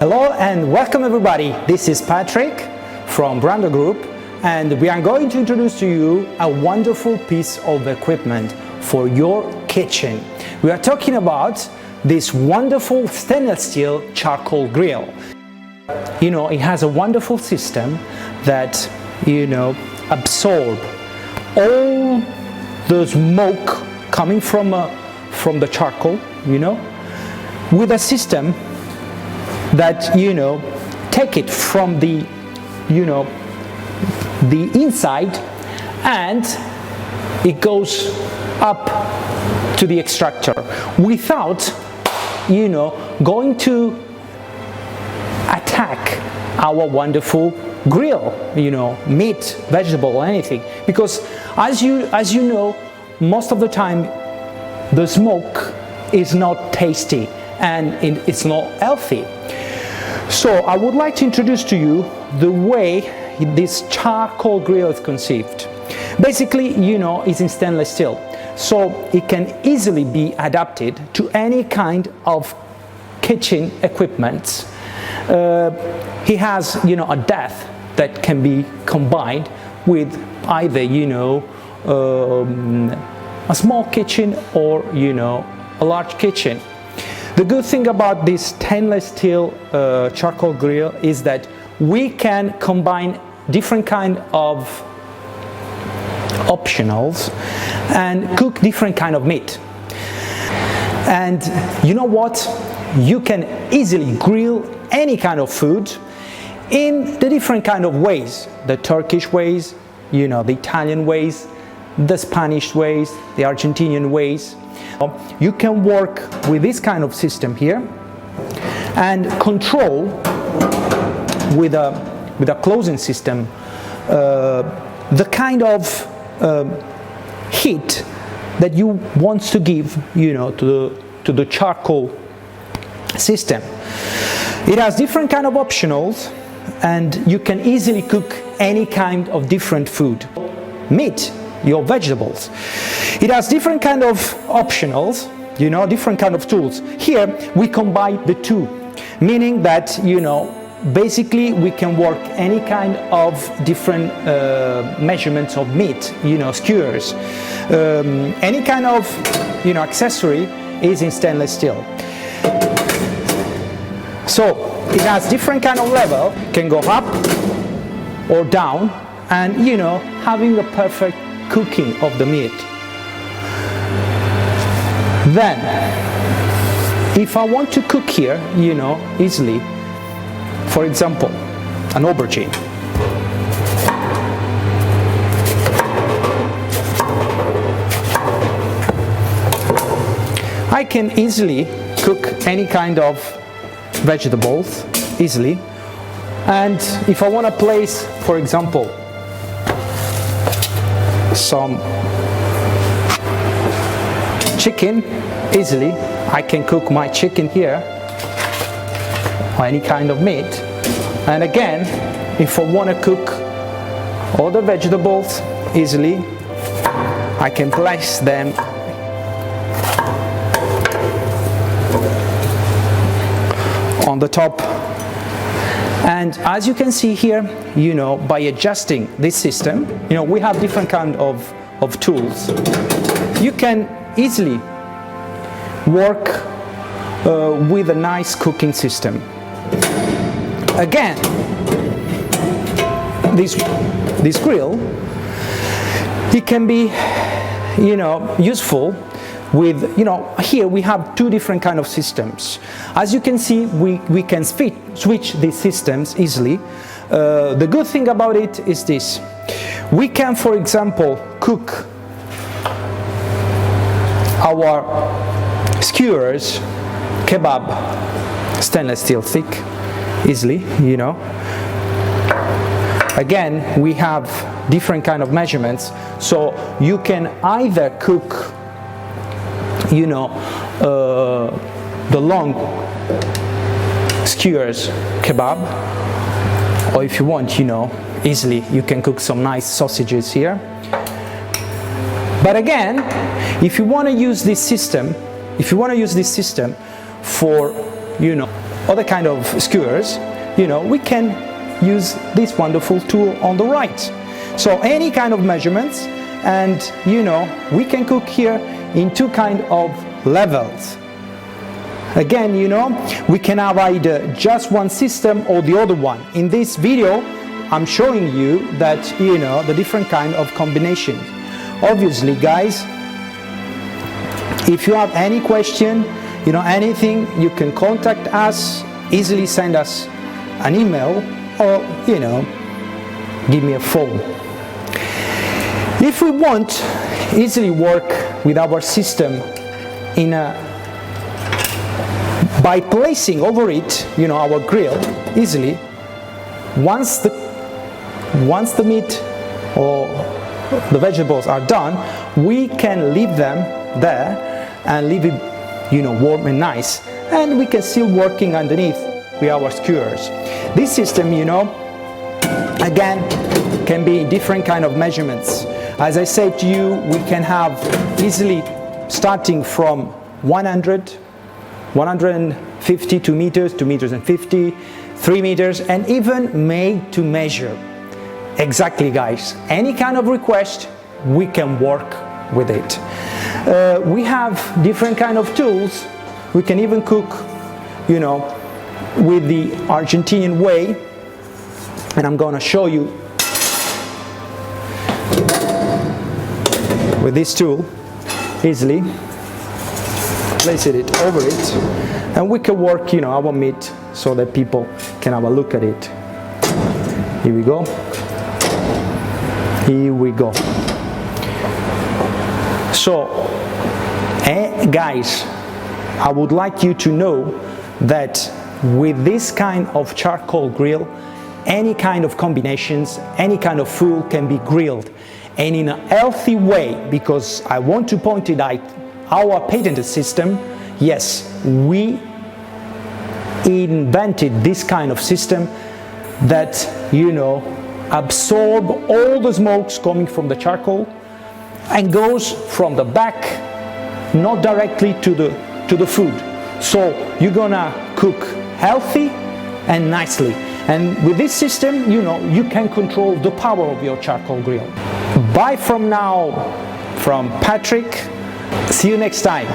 Hello and welcome everybody. This is Patrick from Brando Group, and we are going to introduce to you a wonderful piece of equipment for your kitchen. We are talking about this wonderful stainless steel charcoal grill. It has a wonderful system that absorb all the smoke coming from the charcoal, with a system that take it from the inside, and it goes up to the extractor without going to attack our wonderful grill, meat, vegetable, anything, because as you know, most of the time the smoke is not tasty and it's not healthy. So I would like to introduce to you the way this charcoal grill is conceived. Basically, it's in stainless steel, so it can easily be adapted to any kind of kitchen equipment. It has, a depth that can be combined with either, a small kitchen or, a large kitchen. The good thing about this stainless steel charcoal grill is that we can combine different kind of optionals and cook different kind of meat. And you know what? You can easily grill any kind of food in the different kind of ways. The Turkish ways, the Italian ways, the Spanish ways, the Argentinian ways. You can work with this kind of system here and control with a closing system the kind of heat that you want to give to the charcoal system. It has different kind of optionals, and you can easily cook any kind of different food, meat, your vegetables. It has different kind of optionals, different kind of tools. Here we combine the two, meaning that basically we can work any kind of different measurements of meat, skewers, any kind of accessory is in stainless steel. So it has different kind of level, can go up or down, and having the perfect cooking of the meat. Then if I want to cook here easily, for example an aubergine, I can easily cook any kind of vegetables easily. And if I want to place, for example, some chicken, easily I can cook my chicken here, or any kind of meat. And again, if I want to cook all the vegetables easily, I can place them on the top. And as you can see here, by adjusting this system, we have different kind of tools. You can easily work with a nice cooking system. Again, this grill, it can be useful with, here we have two different kind of systems. As you can see, we can switch these systems easily. The good thing about it is this: we can, for example, cook our skewers, kebab, stainless steel thick, easily, Again, we have different kind of measurements, so you can either cook the long skewers kebab, or if you want, easily you can cook some nice sausages here. But again, if you want to use this system for other kind of skewers, you know, we can use this wonderful tool on the right. So any kind of measurements, and you know, we can cook here in two kind of levels. Again, you know, we can have either just one system or the other one. In this video, I'm showing you that, you know, the different kind of combinations. Obviously, guys, if you have any question, you know, anything, you can contact us, easily send us an email, or, you know, give me a phone. If we want easily work with our system in a by placing over it, you know, our grill easily, once the meat or the vegetables are done, we can leave them there and leave it, you know, warm and nice, and we can still working underneath with our skewers. This system, you know, again, can be different kind of measurements. As I said to you, we can have easily starting from 150 2 meters, 2 meters and 50, 3 meters, and even made to measure. Exactly, guys. Any kind of request, we can work with it. We have different kind of tools. We can even cook, you know, with the Argentinian way, and I'm gonna show you with this tool easily. Place it over it, and we can work, you know, our meat so that people can have a look at it. Here we go. Here we go. So, guys, I would like you to know that with this kind of charcoal grill, any kind of combinations, any kind of food can be grilled, and in a healthy way, because I want to point it out, our patented system, yes, we invented this kind of system that, you know, absorb all the smokes coming from the charcoal and goes from the back, not directly to the food. So you're gonna cook healthy and nicely. And with this system, you know, you can control the power of your charcoal grill. Bye from now, from Patrick. See you next time.